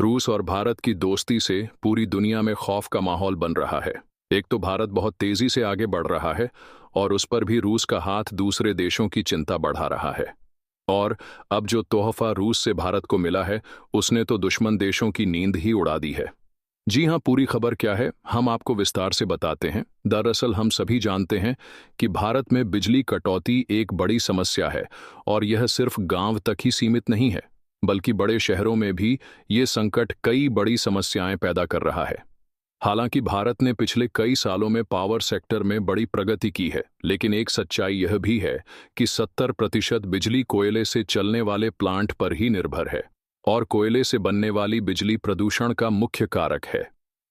रूस और भारत की दोस्ती से पूरी दुनिया में खौफ का माहौल बन रहा है। एक तो भारत बहुत तेजी से आगे बढ़ रहा है और उस पर भी रूस का हाथ दूसरे देशों की चिंता बढ़ा रहा है। और अब जो तोहफा रूस से भारत को मिला है, उसने तो दुश्मन देशों की नींद ही उड़ा दी है। जी हां, पूरी खबर क्या है हम आपको विस्तार से बताते हैं। दरअसल हम सभी जानते हैं कि भारत में बिजली कटौती एक बड़ी समस्या है और यह सिर्फ गांव तक ही सीमित नहीं है, बल्कि बड़े शहरों में भी ये संकट कई बड़ी समस्याएं पैदा कर रहा है। हालांकि भारत ने पिछले कई सालों में पावर सेक्टर में बड़ी प्रगति की है, लेकिन एक सच्चाई यह भी है कि 70% बिजली कोयले से चलने वाले प्लांट पर ही निर्भर है और कोयले से बनने वाली बिजली प्रदूषण का मुख्य कारक है।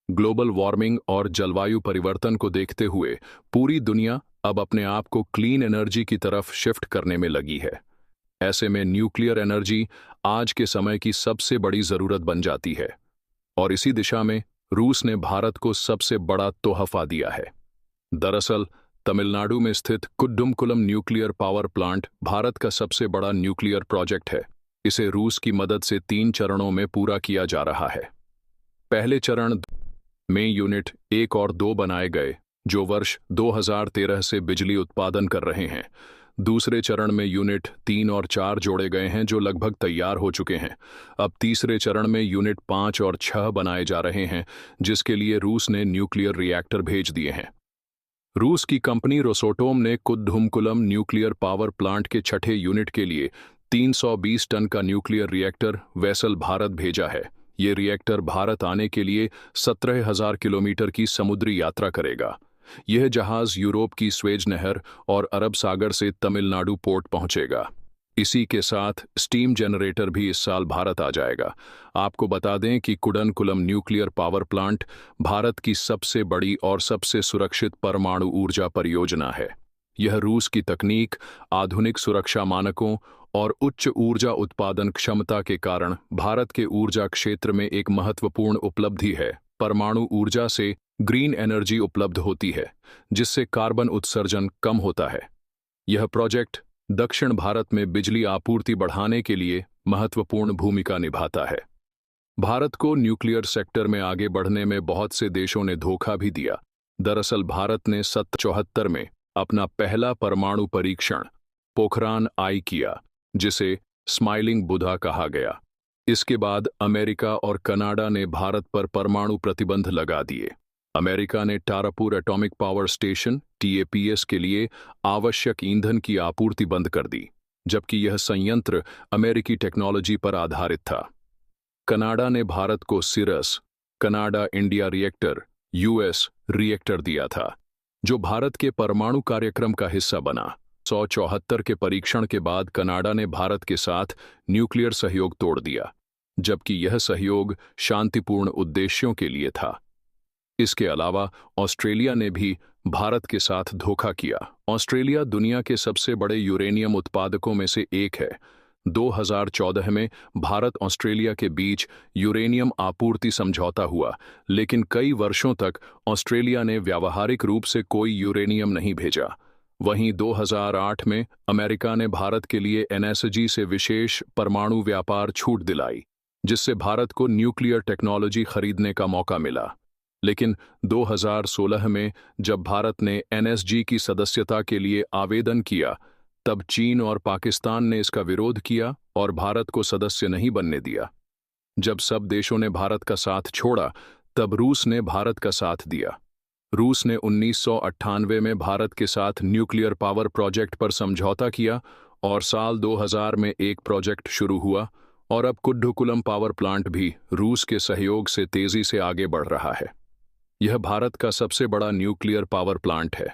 ग्लोबल वार्मिंग और जलवायु परिवर्तन को देखते हुए पूरी दुनिया अब अपने आप को क्लीन एनर्जी की तरफ शिफ्ट करने में लगी है। ऐसे में न्यूक्लियर एनर्जी आज के समय की सबसे बड़ी जरूरत बन जाती है और इसी दिशा में रूस ने भारत को सबसे बड़ा तोहफा दिया है। दरअसल तमिलनाडु में स्थित कुड्डुमकुलम न्यूक्लियर पावर प्लांट भारत का सबसे बड़ा न्यूक्लियर प्रोजेक्ट है। इसे रूस की मदद से 3 चरणों में पूरा किया जा रहा है। पहले चरण में यूनिट 1 और 2 बनाए गए, जो वर्ष 2013 से बिजली उत्पादन कर रहे हैं। दूसरे चरण में यूनिट 3 और 4 जोड़े गए हैं, जो लगभग तैयार हो चुके हैं। अब तीसरे चरण में यूनिट 5 और 6 बनाए जा रहे हैं, जिसके लिए रूस ने न्यूक्लियर रिएक्टर भेज दिए हैं। रूस की कंपनी रोसोटोम ने कुद्दुमकुलम न्यूक्लियर पावर प्लांट के छठे यूनिट के लिए 320 टन का न्यूक्लियर रिएक्टर वेसल भारत भेजा है। ये रिएक्टर भारत आने के लिए 17,000 किलोमीटर की समुद्री यात्रा करेगा। यह जहाज यूरोप की स्वेज नहर और अरब सागर से तमिलनाडु पोर्ट पहुंचेगा। इसी के साथ स्टीम जनरेटर भी इस साल भारत आ जाएगा। आपको बता दें कि Kudankulam nuclear power plant Bharat की सबसे बड़ी और सबसे सुरक्षित परमाणु ऊर्जा परियोजना है। यह रूस की तकनीक, आधुनिक सुरक्षा मानकों और उच्च ऊर्जा उत्पादन क्षमता के कारण भारत के ऊर्जा क्षेत्र में एक महत्वपूर्ण उपलब्धि है। परमाणु ऊर्जा से ग्रीन एनर्जी उपलब्ध होती है, जिससे कार्बन उत्सर्जन कम होता है। यह प्रोजेक्ट दक्षिण भारत में बिजली आपूर्ति बढ़ाने के लिए महत्वपूर्ण भूमिका निभाता है। भारत को न्यूक्लियर सेक्टर में आगे बढ़ने में बहुत से देशों ने धोखा भी दिया। दरअसल भारत ने 1974 में अपना पहला परमाणु परीक्षण पोखरान आई किया, जिसे स्माइलिंग बुधा कहा गया। इसके बाद अमेरिका और कनाडा ने भारत पर परमाणु प्रतिबंध लगा दिए। अमेरिका ने टारापुर एटॉमिक पावर स्टेशन TAPS के लिए आवश्यक ईंधन की आपूर्ति बंद कर दी, जबकि यह संयंत्र अमेरिकी टेक्नोलॉजी पर आधारित था। कनाडा ने भारत को CIRUS Canada India reactor US reactor दिया था, जो भारत के परमाणु कार्यक्रम का हिस्सा बना। 1974 के परीक्षण के बाद कनाडा ने भारत के साथ न्यूक्लियर सहयोग तोड़ दिया, जबकि यह सहयोग शांतिपूर्ण उद्देश्यों के लिए था। इसके अलावा ऑस्ट्रेलिया ने भी भारत के साथ धोखा किया। ऑस्ट्रेलिया दुनिया के सबसे बड़े यूरेनियम उत्पादकों में से एक है। 2014 में भारत ऑस्ट्रेलिया के बीच यूरेनियम आपूर्ति समझौता हुआ, लेकिन कई वर्षों तक ऑस्ट्रेलिया ने व्यावहारिक रूप से कोई यूरेनियम नहीं भेजा। वहीं 2008 में अमेरिका ने भारत के लिए NSG से विशेष परमाणु व्यापार छूट दिलाई, जिससे भारत को न्यूक्लियर टेक्नोलॉजी खरीदने का मौका मिला। लेकिन 2016 में जब भारत ने NSG की सदस्यता के लिए आवेदन किया, तब चीन और पाकिस्तान ने इसका विरोध किया और भारत को सदस्य नहीं बनने दिया। जब सब देशों ने भारत का साथ छोड़ा, तब रूस ने भारत का साथ दिया। रूस ने 1998 में भारत के साथ न्यूक्लियर पावर प्रोजेक्ट पर समझौता किया और साल 2000 में एक प्रोजेक्ट शुरू हुआ और अब कुड्डुकुलम पावर प्लांट भी रूस के सहयोग से तेजी से आगे बढ़ रहा है। यह भारत का सबसे बड़ा न्यूक्लियर पावर प्लांट है।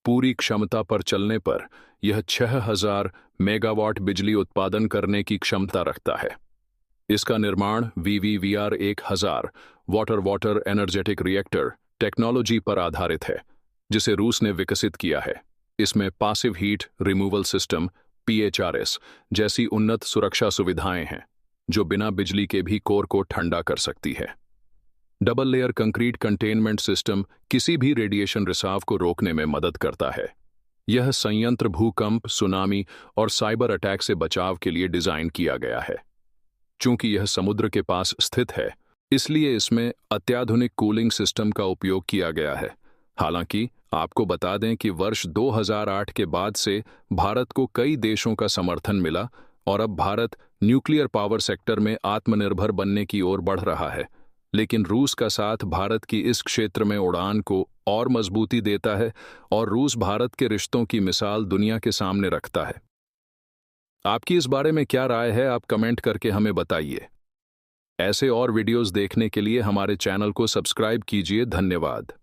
पूरी क्षमता पर चलने पर यह 6000 मेगावाट बिजली उत्पादन करने की क्षमता रखता है। इसका निर्माण VVVR 1000 water energetic reactor technology पर आधारित है, जिसे रूस ने विकसित किया है। इसमें passive heat removal system PHRS जैसी उन्नत सुरक्षा सुविधाएं हैं, जो बिना बिजली के भी कोर को ठंडा कर सकती है। Double layer concrete containment system किसी भी रेडिएशन रिसाव को रोकने में मदद करता है। यह संयंत्र भूकंप, सुनामी और साइबर अटैक से बचाव के लिए डिजाइन किया गया है। चूंकि यह समुद्र के पास स्थित है, इसलिए इसमें अत्याधुनिक कूलिंग सिस्टम का उपयोग किया गया है। हालांकि आपको बता दें कि वर्ष 2008 के बाद से भारत को कई देशों का समर्थन मिला और अब भारत न्यूक्लियर पावर सेक्टर में आत्मनिर्भर बनने की ओर बढ़ रहा है। लेकिन रूस का साथ भारत की इस क्षेत्र में उड़ान को और मजबूती देता है और रूस भारत के रिश्तों की मिसाल दुनिया के सामने रखता है। आपकी इस बारे में क्या राय है, आप कमेंट करके हमें बताइए। ऐसे और वीडियोस देखने के लिए हमारे चैनल को सब्सक्राइब कीजिए। धन्यवाद।